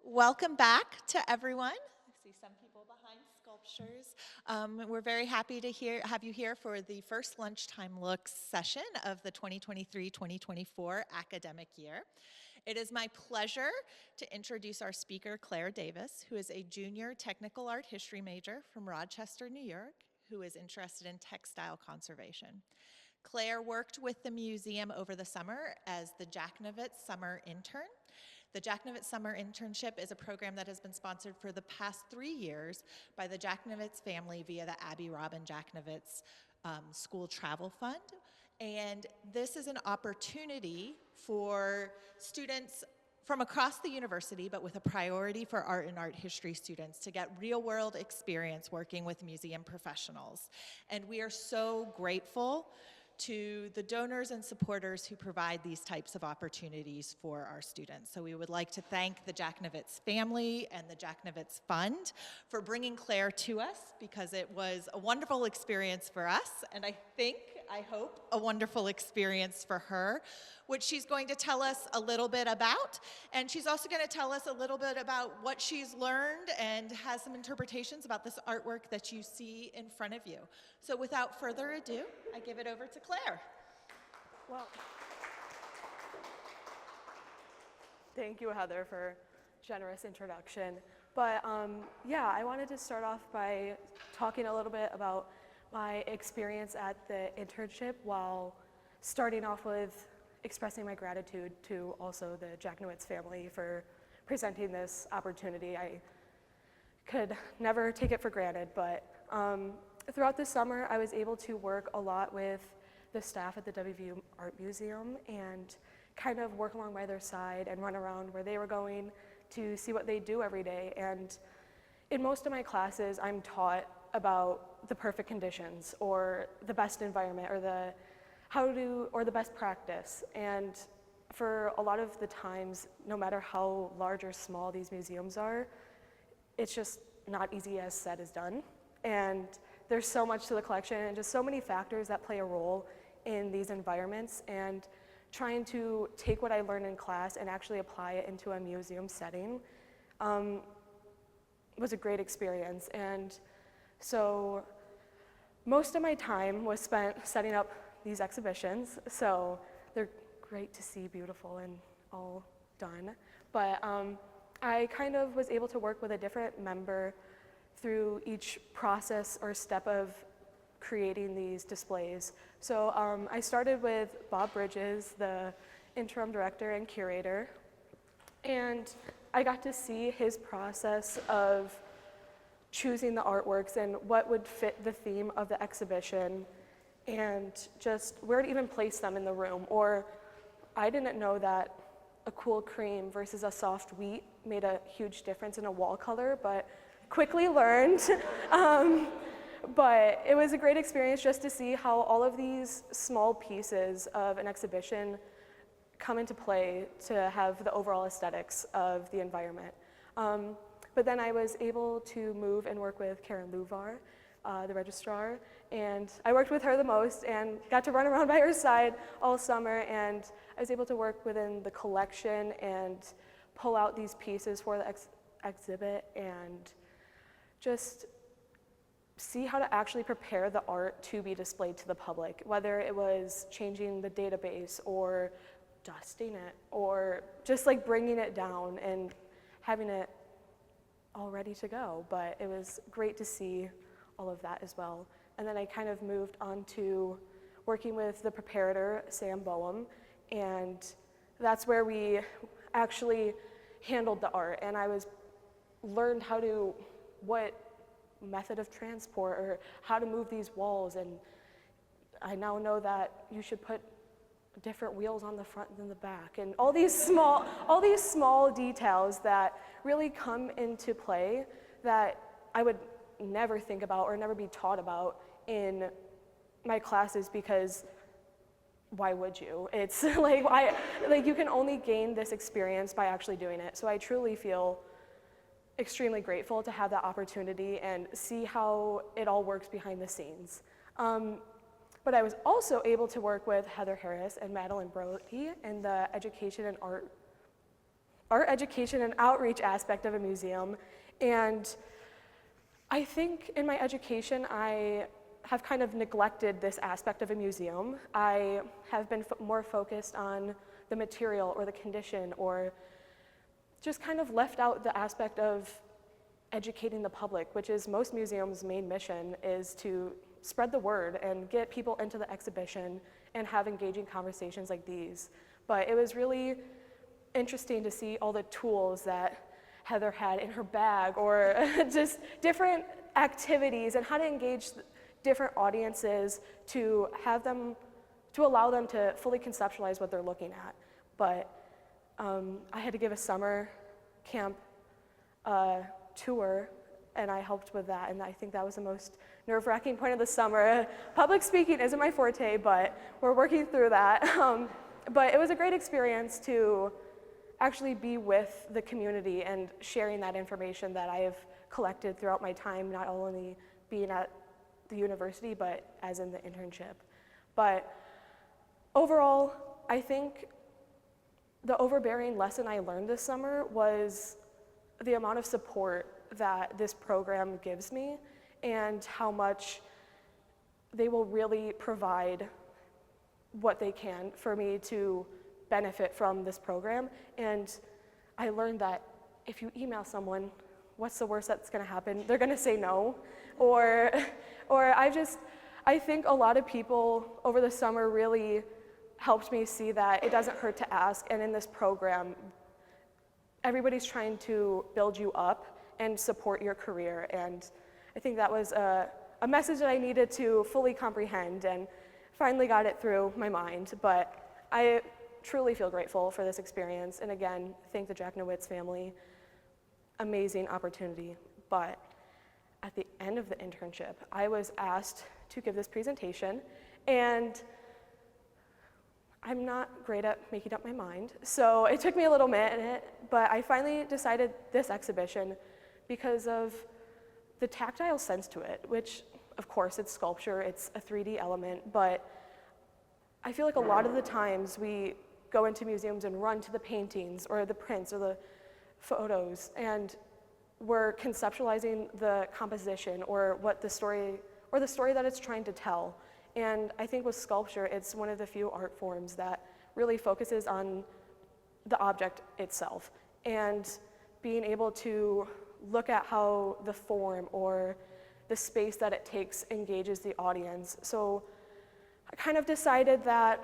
Welcome back to everyone. I see some people behind sculptures. We're very happy to have you here for the first Lunchtime Looks session of the 2023-2024 academic year. It is my pleasure to introduce our speaker, Claire Davis, who is a junior technical art history major from Rochester, New York, who is interested in textile conservation. Claire worked with the museum over the summer as the Jacknowitz Summer Intern. The Jacknowitz Summer Internship is a program that has been sponsored for the past 3 years by the Jacknowitz family via the Abby Robin Jacknowitz School Travel Fund. And this is an opportunity for students from across the university, but with a priority for art and art history students to get real-world experience working with museum professionals. And we are so grateful to the donors and supporters who provide these types of opportunities for our students. So we would like to thank the Jacknowitz family and the Jacknowitz Fund for bringing Claire to us, because it was a wonderful experience for us, and I hope, a wonderful experience for her, which she's going to tell us a little bit about. And she's also going to tell us a little bit about what she's learned and has some interpretations about this artwork that you see in front of you. So without further ado, I give it over to Claire. Well, thank you, Heather, for generous introduction. But yeah, I wanted to start off by talking a little bit about my experience at the internship, while starting off with expressing my gratitude to also the Jacknowitz family for presenting this opportunity. I could never take it for granted, but throughout the summer, I was able to work a lot with the staff at the WVU Art Museum and kind of work along by their side and run around where they were going to see what they do every day. And in most of my classes, I'm taught about the perfect conditions or the best environment or the best practice. And for a lot of the times, no matter how large or small these museums are, it's just not easy as said as done. And there's so much to the collection and just so many factors that play a role in these environments, and trying to take what I learned in class and actually apply it into a museum setting was a great experience. And so most of my time was spent setting up these exhibitions, so they're great to see, beautiful and all done. But I kind of was able to work with a different member through each process or step of creating these displays. So I started with Bob Bridges, the interim director and curator, and I got to see his process of choosing the artworks and what would fit the theme of the exhibition, and just where to even place them in the room. Or I didn't know that a cool cream versus a soft wheat made a huge difference in a wall color, but quickly learned. But it was a great experience just to see how all of these small pieces of an exhibition come into play to have the overall aesthetics of the environment. But then I was able to move and work with Karen Luvar, the registrar, and I worked with her the most and got to run around by her side all summer, and I was able to work within the collection and pull out these pieces for the exhibit and just see how to actually prepare the art to be displayed to the public, whether it was changing the database or dusting it or just like bringing it down and having it all ready to go. But it was great to see all of that as well. And then I kind of moved on to working with the preparator, Sam Boehm, and that's where we actually handled the art, and I learned what method of transport or how to move these walls, and I now know that you should put different wheels on the front than the back, and all these small details that really come into play that I would never think about or never be taught about in my classes, because why would you? It's like you can only gain this experience by actually doing it. So I truly feel extremely grateful to have that opportunity and see how it all works behind the scenes. But I was also able to work with Heather Harris and Madeline Brody in the education and art art education and outreach aspect of a museum. And I think in my education, I have kind of neglected this aspect of a museum. I have been more focused on the material or the condition, or just kind of left out the aspect of educating the public, which is most museums' main mission, is to spread the word and get people into the exhibition and have engaging conversations like these. But it was really interesting to see all the tools that Heather had in her bag, or just different activities and how to engage different audiences to have them, to allow them to fully conceptualize what they're looking at. But I had to give a summer camp tour, and I helped with that, and I think that was the most nerve-wracking point of the summer. Public speaking isn't my forte, but we're working through that. But it was a great experience to actually be with the community and sharing that information that I have collected throughout my time, not only being at the university, but as in the internship. But overall, I think the overbearing lesson I learned this summer was the amount of support that this program gives me and how much they will really provide what they can for me to benefit from this program. And I learned that if you email someone, what's the worst that's gonna happen? They're gonna say no. Or I think a lot of people over the summer really helped me see that it doesn't hurt to ask, and in this program, everybody's trying to build you up and support your career, and I think that was a message that I needed to fully comprehend, and finally got it through my mind. But I truly feel grateful for this experience, and again, thank the Jacknowitz family. Amazing opportunity. But at the end of the internship, I was asked to give this presentation, and I'm not great at making up my mind, so it took me a little minute, but I finally decided this exhibition because of the tactile sense to it, which, of course, it's sculpture, it's a 3D element, but I feel like a lot of the times we go into museums and run to the paintings or the prints or the photos, and we're conceptualizing the composition or what the story that it's trying to tell. And I think with sculpture, it's one of the few art forms that really focuses on the object itself and being able to look at how the form or the space that it takes engages the audience. So I kind of decided that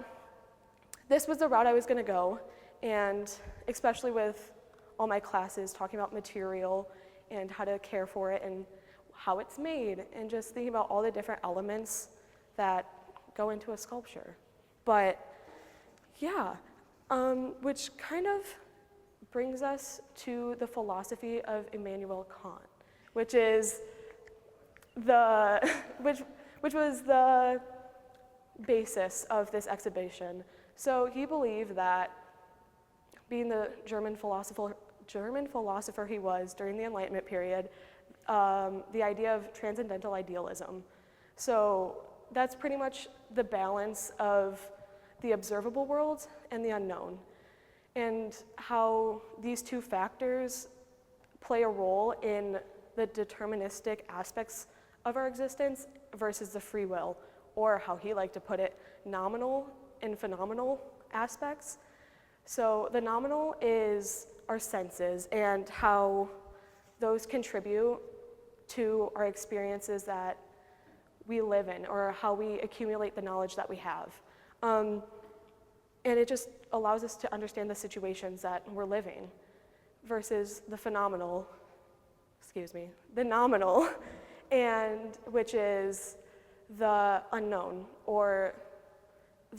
this was the route I was gonna go, and especially with all my classes talking about material and how to care for it and how it's made, and just thinking about all the different elements that go into a sculpture. But yeah, which kind of brings us to the philosophy of Immanuel Kant, which is which was the basis of this exhibition. So he believed that, being the German philosopher he was during the Enlightenment period, the idea of transcendental idealism. So that's pretty much the balance of the observable world and the unknown, and how these two factors play a role in the deterministic aspects of our existence versus the free will, or how he liked to put it, nominal and phenomenal aspects. So the nominal is our senses and how those contribute to our experiences that we live in, or how we accumulate the knowledge that we have. And it just allows us to understand the situations that we're living, versus the the nominal, and which is the unknown, or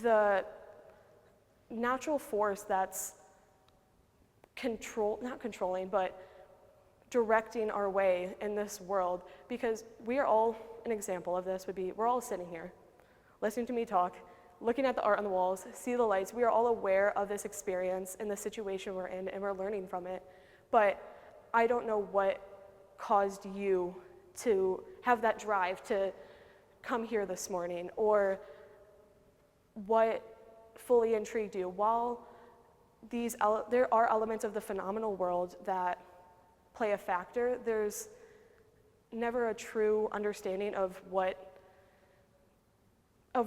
the natural force that's not controlling, but directing our way in this world. Because we are all, an example of this would be, we're all sitting here, listening to me talk, looking at the art on the walls, see the lights. We are all aware of this experience and the situation we're in, and we're learning from it. But I don't know what caused you to have that drive to come here this morning, or what fully intrigued you. While there are elements of the phenomenal world that play a factor. There's never a true understanding of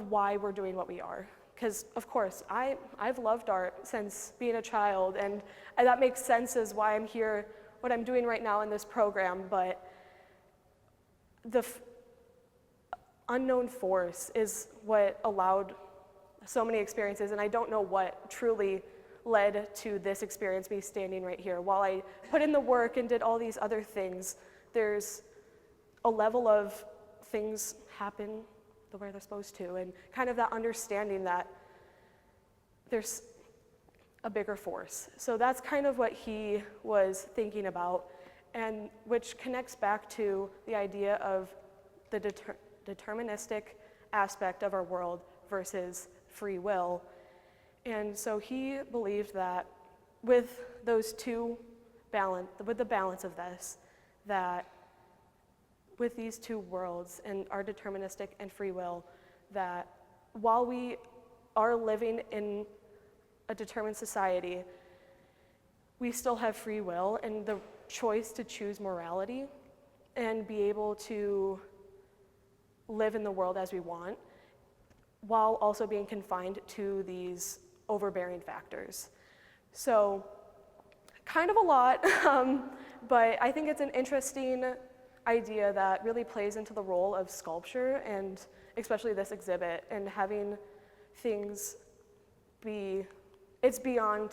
why we're doing what we are. Because, of course, I've loved art since being a child, and that makes sense as why I'm here, what I'm doing right now in this program, but the unknown force is what allowed so many experiences, and I don't know what truly led to this experience, me standing right here. While I put in the work and did all these other things, there's a level of things happen the way they're supposed to, and kind of that understanding that there's a bigger force. So that's kind of what he was thinking about, and which connects back to the idea of the deterministic aspect of our world versus free will. And so he believed that with those two with the balance of this, that with these two worlds and our deterministic and free will, that while we are living in a determined society, we still have free will and the choice to choose morality and be able to live in the world as we want, while also being confined to these overbearing factors. So kind of a lot, but I think it's an interesting idea that really plays into the role of sculpture, and especially this exhibit, and having things it's beyond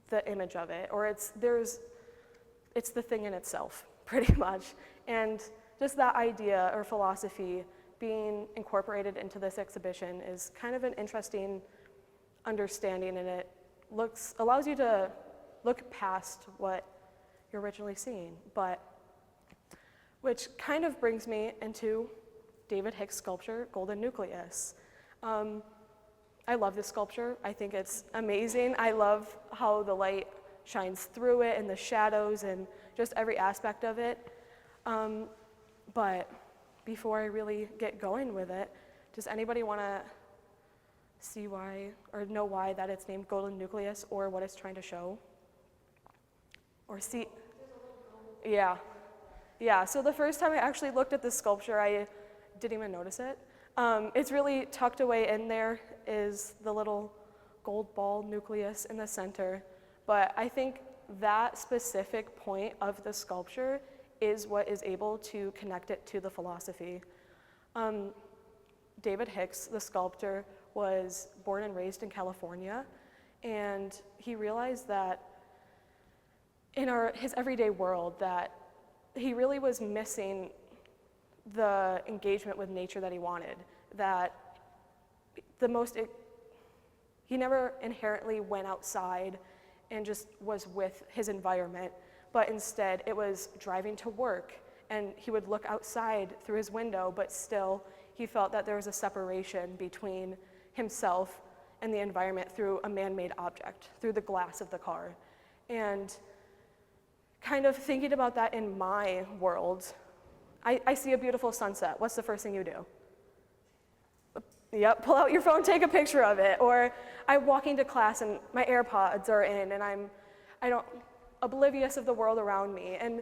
the image of it, or it's the thing in itself, pretty much. And just that idea or philosophy being incorporated into this exhibition is kind of an interesting understanding, and it allows you to look past what you're originally seeing, which kind of brings me into David Hicks' sculpture, Golden Nucleus. I love this sculpture. I think it's amazing. I love how the light shines through it and the shadows and just every aspect of it. But before I really get going with it, does anybody want to see why or know why that it's named Golden Nucleus, or what it's trying to show? Or see? Yeah, so the first time I actually looked at this sculpture, I didn't even notice it. It's really tucked away in there is the little gold ball nucleus in the center. But I think that specific point of the sculpture is what is able to connect it to the philosophy. David Hicks, the sculptor, was born and raised in California, and he realized that in his everyday world that he really was missing the engagement with nature that he wanted, that he never inherently went outside and just was with his environment, but instead it was driving to work, and he would look outside through his window, but still he felt that there was a separation between himself and the environment through a man-made object, through the glass of the car. And kind of thinking about that in my world, I see a beautiful sunset. What's the first thing you do? Yep, pull out your phone, take a picture of it. Or I'm walking to class and my AirPods are in, and I'm oblivious of the world around me. And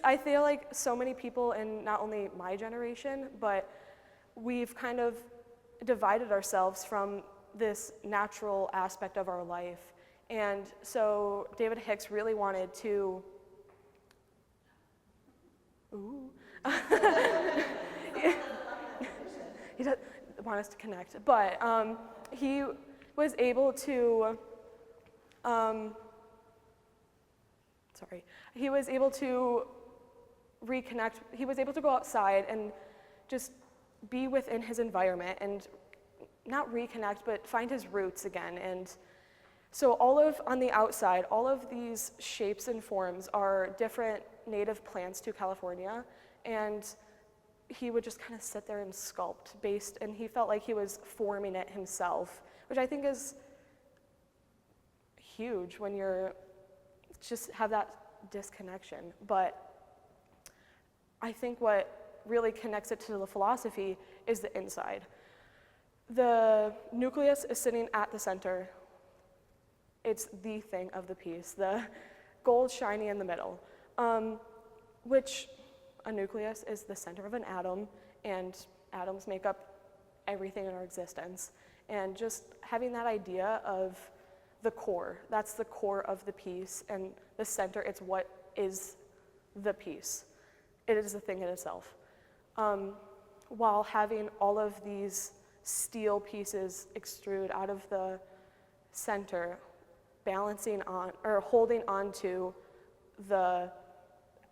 I feel like so many people in not only my generation, but we've kind of divided ourselves from this natural aspect of our life. And so David Hicks really wanted to he doesn't want us to connect, but he was able to reconnect. He was able to go outside and just be within his environment and not reconnect, but find his roots again. And so on the outside, all of these shapes and forms are different native plants to California, and he would just kind of sit there and sculpt and he felt like he was forming it himself, which I think is huge when you're just have that disconnection. But I think what really connects it to the philosophy is the inside. The nucleus is sitting at the center, it's the thing of the piece, the gold shiny in the middle, which a nucleus is the center of an atom, and atoms make up everything in our existence. And just having that idea of the core, that's the core of the piece, and the center, it's what is the piece. It is the thing in itself. While having all of these steel pieces extrude out of the center, balancing on, or holding on to the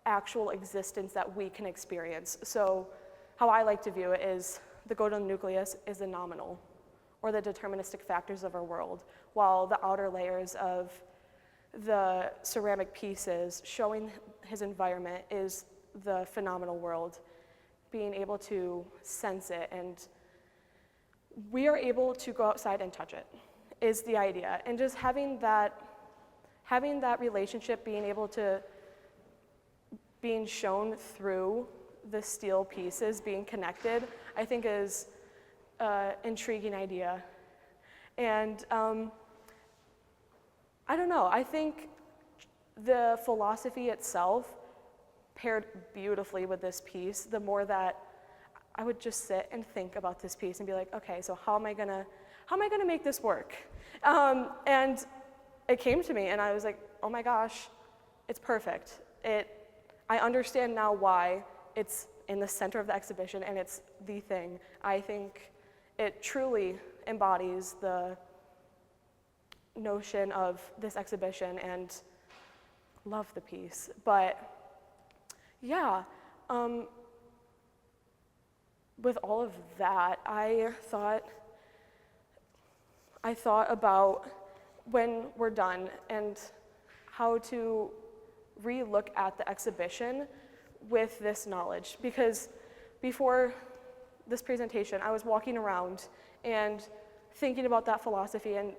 actual existence that we can experience. So how I like to view it is the golden nucleus is the nominal, or the deterministic factors of our world, while the outer layers of the ceramic pieces showing his environment is the phenomenal world, being able to sense it, and we are able to go outside and touch it, is the idea. And just having that relationship, being shown through the steel pieces, being connected, I think is an intriguing idea. And I don't know, I think the philosophy itself paired beautifully with this piece. The more that I would just sit and think about this piece and be like, okay, so how am I gonna make this work? And it came to me, and I was like, oh my gosh, it's perfect. I understand now why it's in the center of the exhibition, and it's the thing. I think it truly embodies the notion of this exhibition, and love the piece. But yeah, with all of that, I thought about when we're done and how to re-look at the exhibition with this knowledge. Because before this presentation, I was walking around and thinking about that philosophy and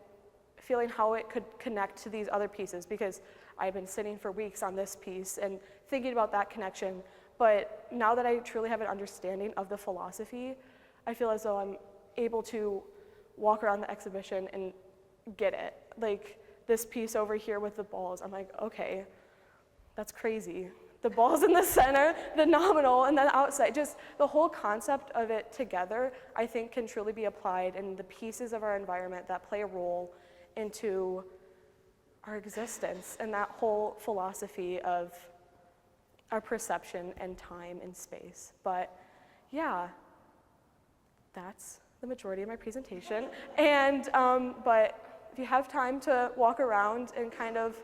feeling how it could connect to these other pieces, because I've been sitting for weeks on this piece and thinking about that connection. But now that I truly have an understanding of the philosophy, I feel as though I'm able to walk around the exhibition and get it. Like this piece over here with the balls, I'm like, okay, that's crazy. The ball's in the center, the nominal, and then outside. Just the whole concept of it together, I think, can truly be applied in the pieces of our environment that play a role into our existence, and that whole philosophy of our perception and time and space. But yeah, that's the majority of my presentation. And but if you have time to walk around and kind of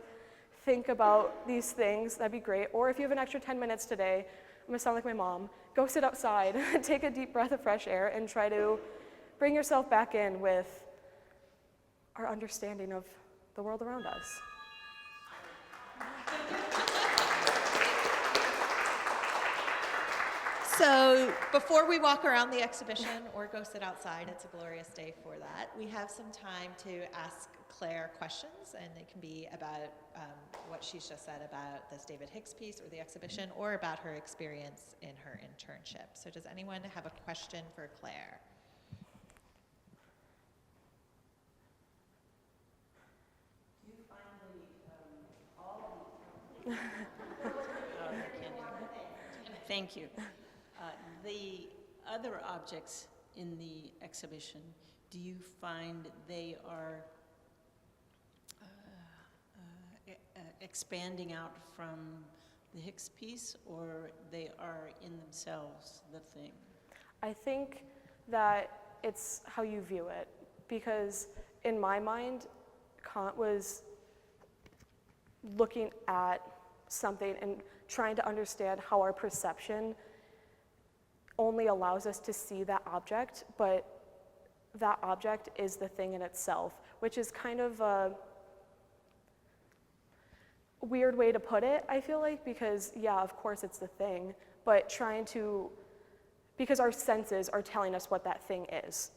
think about these things, that'd be great. Or if you have an extra 10 minutes today, I'm gonna sound like my mom, go sit outside, take a deep breath of fresh air, and try to bring yourself back in with our understanding of the world around us. So before we walk around the exhibition or go sit outside, it's a glorious day for that, we have some time to ask Claire questions, and it can be about what she's just said about this David Hicks piece or the exhibition, or about her experience in her internship. So does anyone have a question for Claire? Do you find all Thank you. The other objects in the exhibition, do you find they are expanding out from the Hicks piece, or they are in themselves the thing? I think that it's how you view it, because in my mind, Kant was looking at something and trying to understand how our perception only allows us to see that object, but that object is the thing in itself, which is kind of a weird way to put it, I feel like, because yeah, of course it's the thing, but because our senses are telling us what that thing is.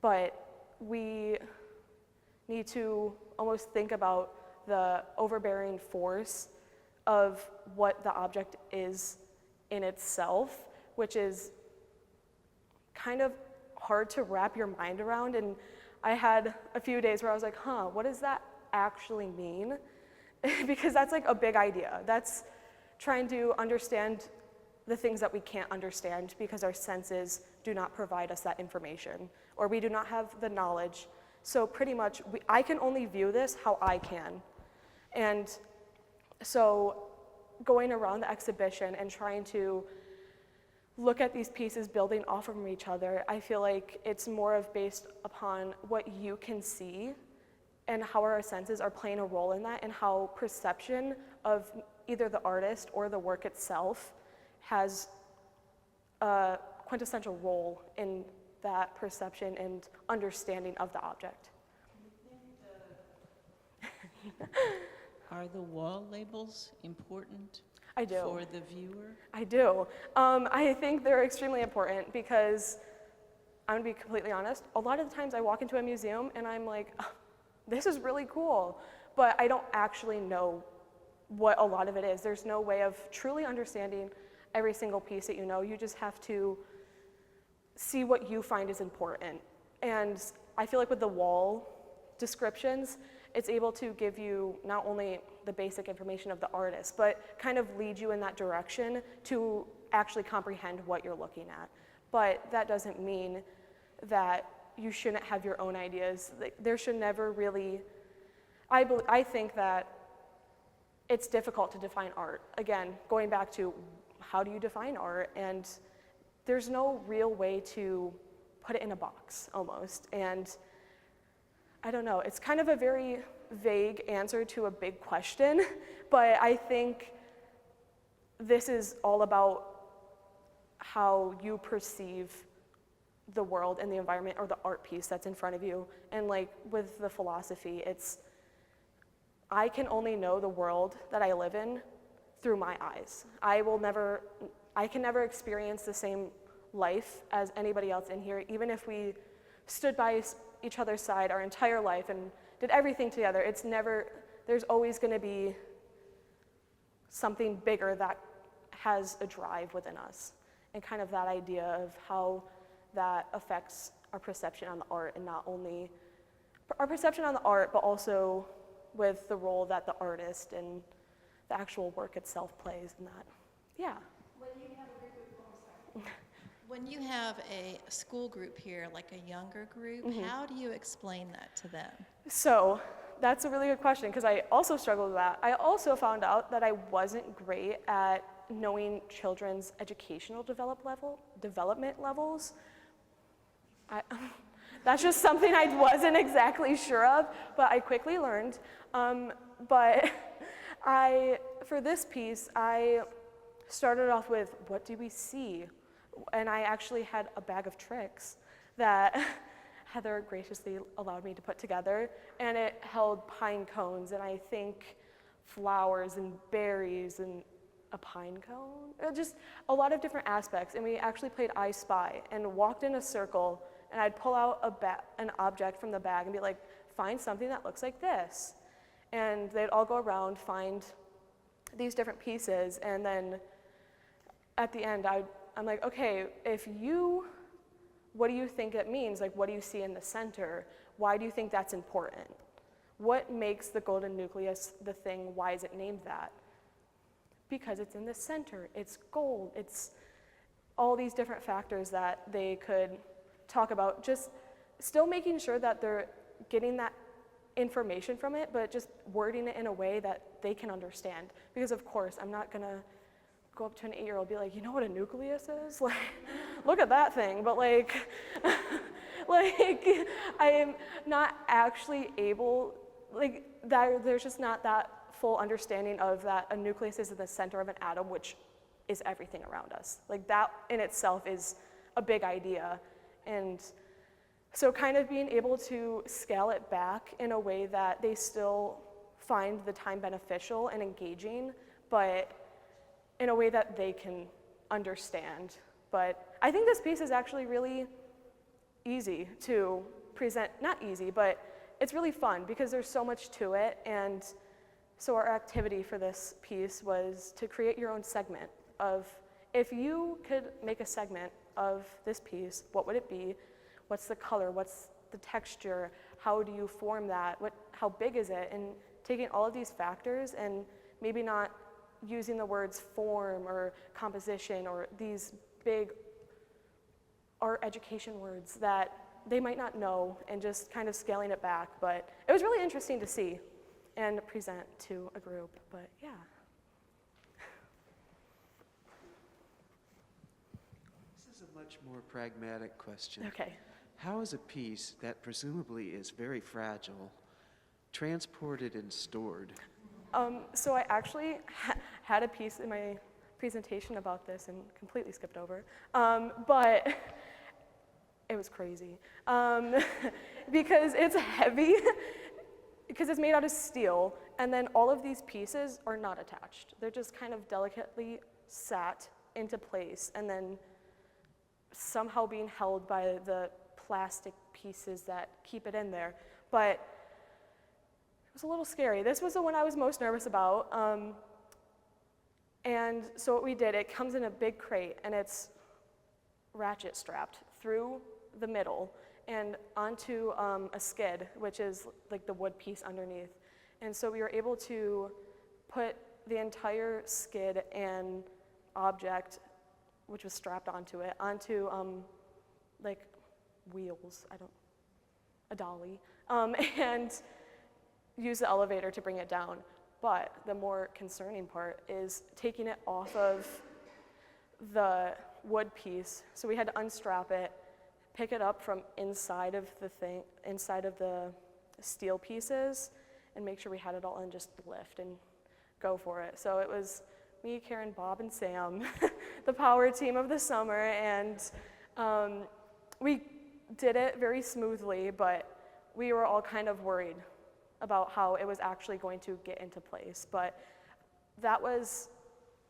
But we need to almost think about the overbearing force of what the object is in itself, which is kind of hard to wrap your mind around. And I had a few days where I was like, what is that actually mean? Because that's like a big idea. That's trying to understand the things that we can't understand because our senses do not provide us that information, or we do not have the knowledge. So pretty much, I can only view this how I can. And so going around the exhibition and trying to look at these pieces building off from each other, I feel like it's more of based upon what you can see and how our senses are playing a role in that, and how perception of either the artist or the work itself has a quintessential role in that perception and understanding of the object. Are the wall labels important I do. for the viewer? I do. I think they're extremely important because, I'm gonna be completely honest, a lot of the times I walk into a museum and I'm like, oh, this is really cool, but I don't actually know what a lot of it is. There's no way of truly understanding every single piece that you know. You just have to see what you find is important. And I feel like with the wall descriptions, it's able to give you not only the basic information of the artist, but kind of lead you in that direction to actually comprehend what you're looking at. But that doesn't mean that you shouldn't have your own ideas. There should never really, I think that it's difficult to define art. Again, going back to how do you define art? And there's no real way to put it in a box, almost. And I don't know, it's kind of a very vague answer to a big question, but I think this is all about how you perceive the world and the environment or the art piece that's in front of you. And like with the philosophy, it's, I can only know the world that I live in through my eyes. I can never experience the same life as anybody else in here, even if we stood by each other's side our entire life and did everything together. It's never, there's always gonna be something bigger that has a drive within us, and kind of that idea of how that affects our perception on the art, and not only our perception on the art, but also with the role that the artist and the actual work itself plays in that. Yeah. When you have a school group here, like a younger group, how do you explain that to them? So that's a really good question, because I also struggled with that. I also found out that I wasn't great at knowing children's educational development levels. That's just something I wasn't exactly sure of, but I quickly learned. But for this piece, I started off with, what do we see? And I actually had a bag of tricks that Heather graciously allowed me to put together, and it held pine cones, and I think flowers and berries and a pine cone, just a lot of different aspects. And we actually played I Spy and walked in a circle, and I'd pull out an object from the bag and be like, find something that looks like this. And they'd all go around, find these different pieces, and then at the end, I'm like, okay, what do you think it means? Like, what do you see in the center? Why do you think that's important? What makes the golden nucleus the thing? Why is it named that? Because it's in the center, it's gold, it's all these different factors that they could talk about, just still making sure that they're getting that information from it, but just wording it in a way that they can understand. Because of course, I'm not gonna go up to an 8-year-old and be like, you know what a nucleus is? Like, look at that thing. But like, I am not actually able, like, there's just not that full understanding of that a nucleus is in the center of an atom, which is everything around us. Like, that in itself is a big idea. And so kind of being able to scale it back in a way that they still find the time beneficial and engaging, but in a way that they can understand. But I think this piece is actually really easy to present, not easy, but it's really fun because there's so much to it. And so our activity for this piece was to create your own segment of, if you could make a segment of this piece, what would it be? What's the color? What's the texture? how do you form that? How big is it? And taking all of these factors and maybe not using the words form or composition or these big art education words that they might not know, and just kind of scaling it back. But it was really interesting to see and present to a group, but yeah. This is a much more pragmatic question. Okay. How is a piece that presumably is very fragile transported and stored? So I actually had a piece in my presentation about this and completely skipped over, but it was crazy because it's heavy, because it's made out of steel, and then all of these pieces are not attached. They're just kind of delicately sat into place and then somehow being held by the plastic pieces that keep it in there. But it was a little scary. This was the one I was most nervous about. And so what we did, it comes in a big crate, and it's ratchet strapped through the middle and onto a skid, which is like the wood piece underneath. And so we were able to put the entire skid and object, which was strapped onto it, onto like wheels, a dolly, and use the elevator to bring it down. But the more concerning part is taking it off of the wood piece. So we had to unstrap it, pick it up from inside of the steel pieces, and make sure we had it all, and just lift and go for it. So it was me, Karen, Bob, and Sam, the power team of the summer, and we did it very smoothly, but we were all kind of worried about how it was actually going to get into place. But that was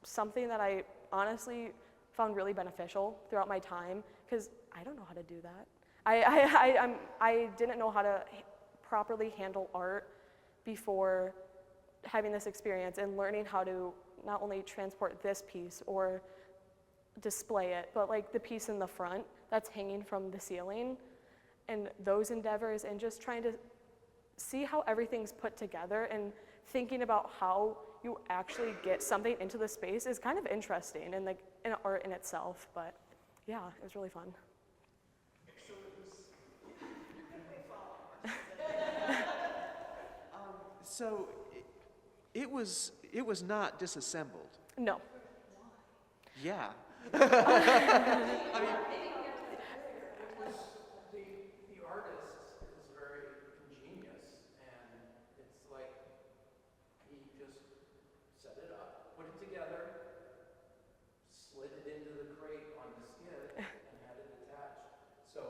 something that I honestly found really beneficial throughout my time, because I don't know how to do that. I didn't know how to properly handle art before having this experience and learning how to not only transport this piece or display it, but like the piece in the front that's hanging from the ceiling, and those endeavors, and just trying to see how everything's put together and thinking about how you actually get something into the space is kind of interesting, and like in art in itself. But yeah, it was really fun. So it was not disassembled. No. Yeah. The artist is very ingenious, and it's like he just set it up, put it together, slid it into the crate on the skid, and had it attached. So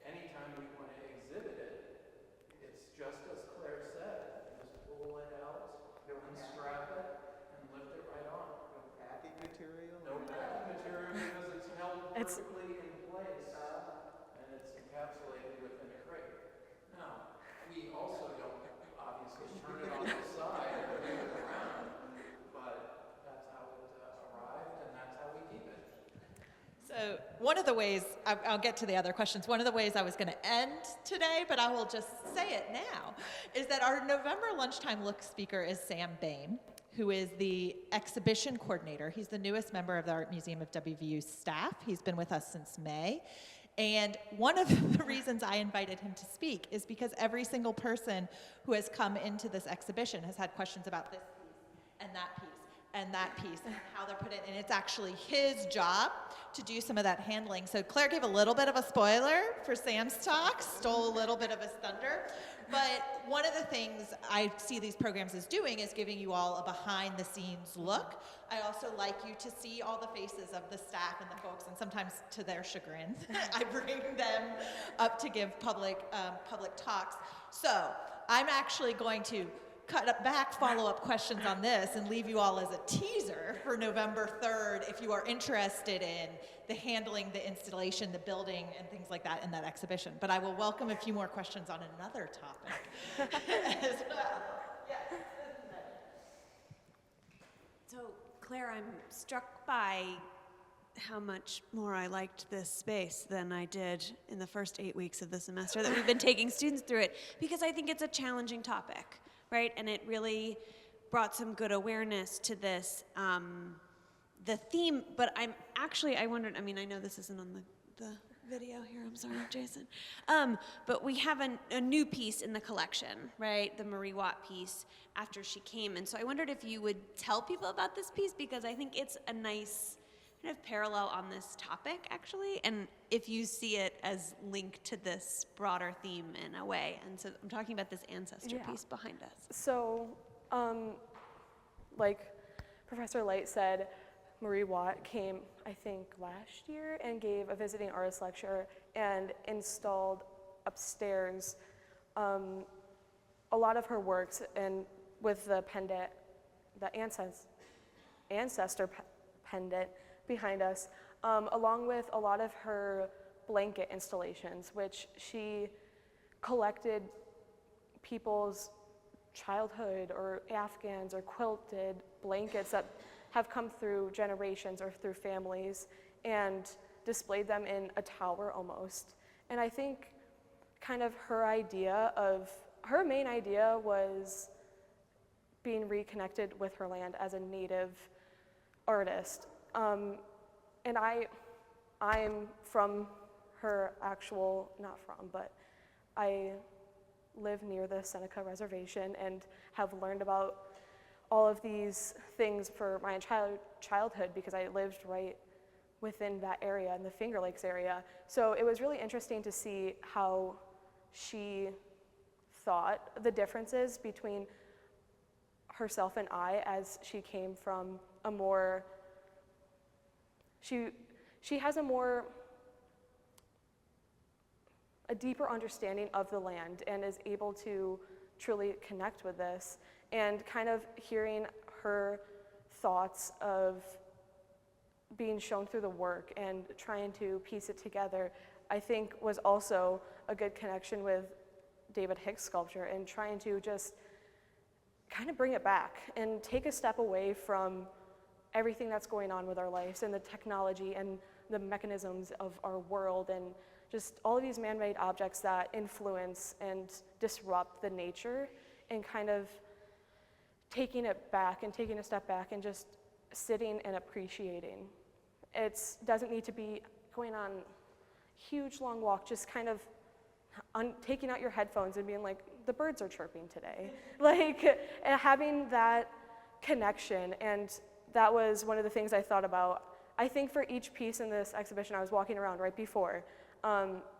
anytime we want to exhibit it, it's just as Claire said, just pull it out, unstrap it, and lift it right on. No packing material? No packing material, because it's held perfectly in place, and it's encapsulated within a crate. Now, we also don't obviously turn it on the side or move it around, but that's how it arrived, and that's how we keep it. So one of the ways, I'll get to the other questions, one of the ways I was going to end today, but I will just say it now, is that our November Lunchtime Look speaker is Sam Bain, who is the exhibition coordinator. He's the newest member of the Art Museum of WVU staff. He's been with us since May. And one of the reasons I invited him to speak is because every single person who has come into this exhibition has had questions about this piece and that piece and that piece and how they're put in. And it's actually his job to do some of that handling. So Claire gave a little bit of a spoiler for Sam's talk, stole a little bit of his thunder. But one of the things I see these programs as doing is giving you all a behind-the-scenes look. I also like you to see all the faces of the staff and the folks, and sometimes to their chagrin, I bring them up to give public talks. So I'm actually going to cut back follow-up questions on this and leave you all as a teaser for November 3rd if you are interested in the handling, the installation, the building, and things like that in that exhibition. But I will welcome a few more questions on another topic as well. Yes. So, Claire, I'm struck by how much more I liked this space than I did in the first 8 weeks of the semester that we've been taking students through it, because I think it's a challenging topic, right? And it really brought some good awareness to this, the theme, but I wondered, I mean, I know this isn't on the video here, I'm sorry, Jason. But we have a new piece in the collection, right? The Marie Watt piece after she came. And so I wondered if you would tell people about this piece, because I think it's a nice kind of parallel on this topic, actually, and if you see it as linked to this broader theme in a way. And so I'm talking about this ancestor piece behind us. So, like Professor Light said, Marie Watt came, I think, last year and gave a visiting artist lecture and installed upstairs a lot of her works, and with the pendant, the ancestor pendant behind us, along with a lot of her blanket installations, which she collected people's childhood or Afghans or quilted blankets that have come through generations or through families, and displayed them in a tower almost. And I think kind of her main idea was being reconnected with her land as a native artist. And I'm from her but I live near the Seneca Reservation and have learned about all of these things for my childhood because I lived right within that area, in the Finger Lakes area. So it was really interesting to see how she thought the differences between herself and I, as she came from a more, she has a deeper understanding of the land and is able to truly connect with this, and kind of hearing her thoughts of being shown through the work and trying to piece it together, I think was also a good connection with David Hicks sculpture, and trying to just kind of bring it back and take a step away from everything that's going on with our lives and the technology and the mechanisms of our world, and just all of these man-made objects that influence and disrupt the nature, and kind of taking it back and taking a step back and just sitting and appreciating. It doesn't need to be going on a huge long walk, just kind of taking out your headphones and being like, the birds are chirping today. Like, having that connection, and that was one of the things I thought about. I think for each piece in this exhibition, I was walking around right before,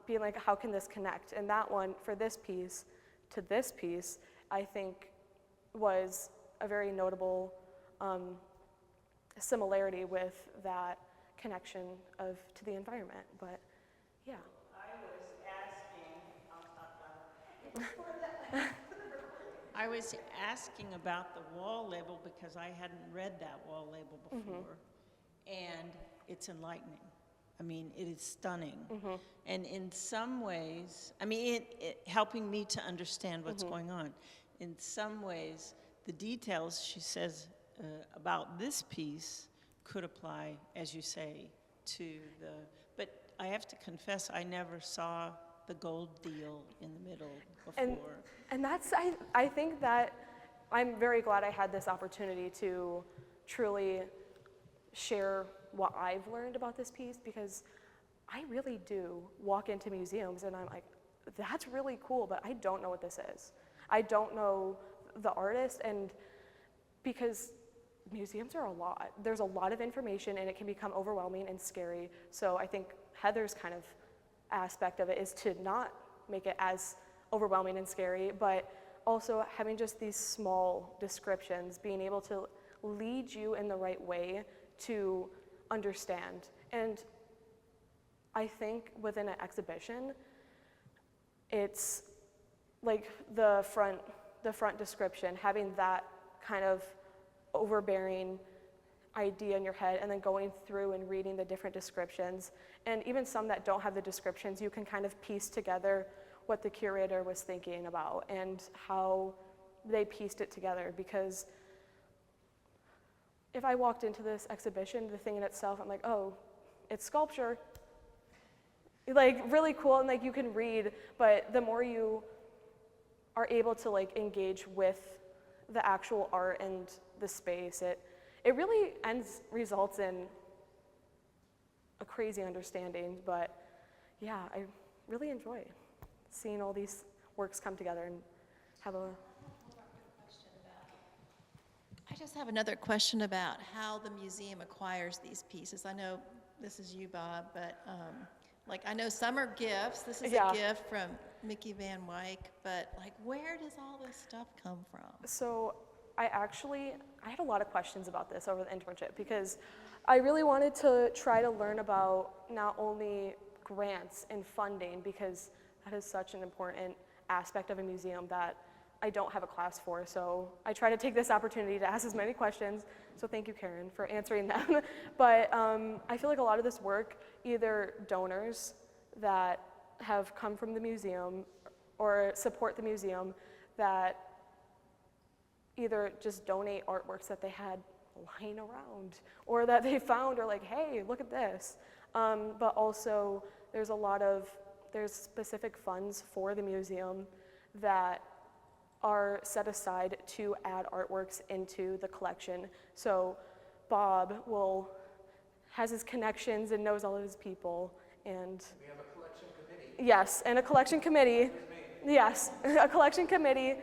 being like, how can this connect? And that one, for this piece to this piece, I think was a very notable similarity with that connection to the environment. But yeah. I was asking about the wall label because I hadn't read that wall label before, and it's enlightening. I mean, it is stunning. And in some ways, I mean, it helping me to understand what's going on. In some ways, the details she says about this piece could apply, as you say, to but I have to confess, I never saw the gold deal in the middle before. And that's, I think that I'm very glad I had this opportunity to truly share what I've learned about this piece, because I really do walk into museums and I'm like, that's really cool, but I don't know what this is. I don't know the artist, and because museums are a lot. There's a lot of information and it can become overwhelming and scary. So I think Heather's kind of aspect of it is to not make it as overwhelming and scary, but also having just these small descriptions, being able to lead you in the right way to understand. And I think within an exhibition, it's like the front description, having that kind of overbearing idea in your head, and then going through and reading the different descriptions, and even some that don't have the descriptions, you can kind of piece together what the curator was thinking about and how they pieced it together. Because if I walked into this exhibition, the thing in itself, I'm like, oh, it's sculpture, like really cool, and like you can read, but the more you are able to like engage with the actual art and the space, it really results in a crazy understanding. But yeah, I really enjoy seeing all these works come together and have a. I just have another question about how the museum acquires these pieces. I know this is you, Bob, but like I know some are gifts. This is Yeah. a gift from Mickey Van Wyck, but like where does all this stuff come from? So I had a lot of questions about this over the internship because I really wanted to try to learn about not only grants and funding, because that is such an important aspect of a museum that I don't have a class for. So I try to take this opportunity to ask as many questions. So thank you, Karen, for answering them. But I feel like a lot of this work, either donors that have come from the museum or support the museum that either just donate artworks that they had lying around or that they found, or like, hey, look at this. But also there's specific funds for the museum that are set aside to add artworks into the collection. So Bob has his connections and knows all of his people, and We have a collection committee. yes, and a collection committee. Yes, a collection committee,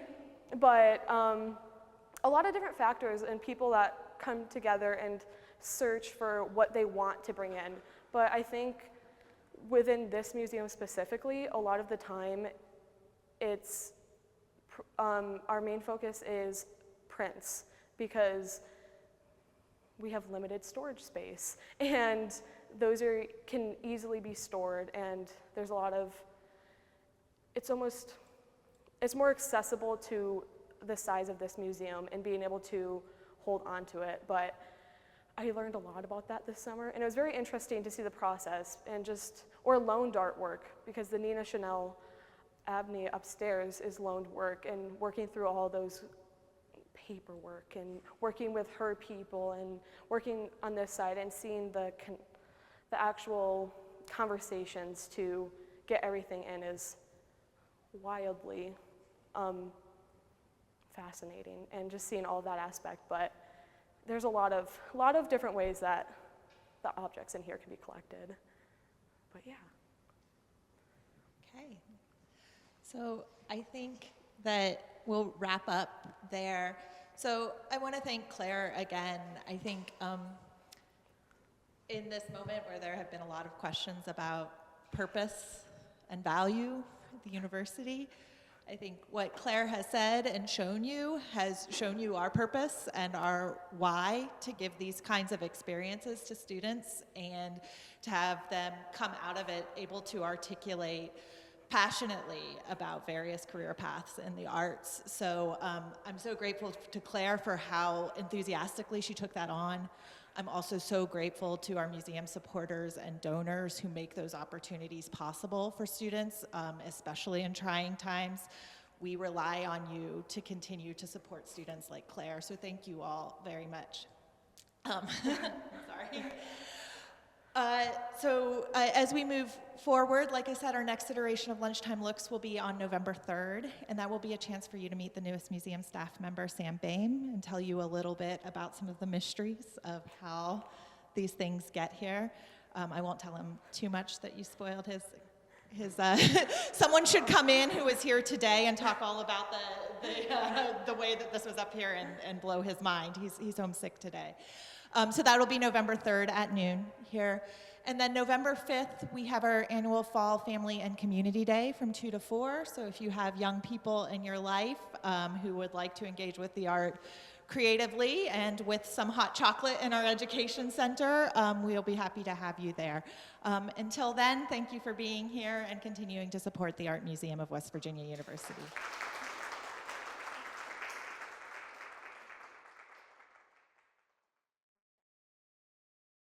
but a lot of different factors and people that come together and search for what they want to bring in. But I think within this museum specifically, a lot of the time it's our main focus is prints, because we have limited storage space, and those can easily be stored, and there's a lot of, it's more accessible to the size of this museum and being able to hold on to it. But I learned a lot about that this summer, and it was very interesting to see the process and or loaned artwork, because the Nina Chanel Abney upstairs is loaned work, and working through all those paperwork and working with her people and working on this side and seeing the actual conversations to get everything in is wildly fascinating, and just seeing all that aspect. But there's a lot of different ways that the objects in here can be collected. But yeah. Okay. So I think that we'll wrap up there. So I want to thank Claire again. I think in this moment where there have been a lot of questions about purpose and value at the university, I think what Claire has said and shown you has shown you our purpose and our why to give these kinds of experiences to students, and to have them come out of it able to articulate passionately about various career paths in the arts. So I'm so grateful to Claire for how enthusiastically she took that on. I'm also so grateful to our museum supporters and donors who make those opportunities possible for students, especially in trying times. We rely on you to continue to support students like Claire, so thank you all very much. Sorry. As we move forward, like I said, our next iteration of Lunchtime Looks will be on November 3rd, and that will be a chance for you to meet the newest museum staff member, Sam Boehm, and tell you a little bit about some of the mysteries of how these things get here. I won't tell him too much that you spoiled his someone should come in who is here today and talk all about the way that this was up here and blow his mind. He's homesick today. So that'll be November 3rd at noon here. And then November 5th, we have our annual Fall Family and Community Day from 2 to 4. So if you have young people in your life who would like to engage with the art creatively and with some hot chocolate in our education center, we'll be happy to have you there. Until then, thank you for being here and continuing to support the Art Museum of West Virginia University.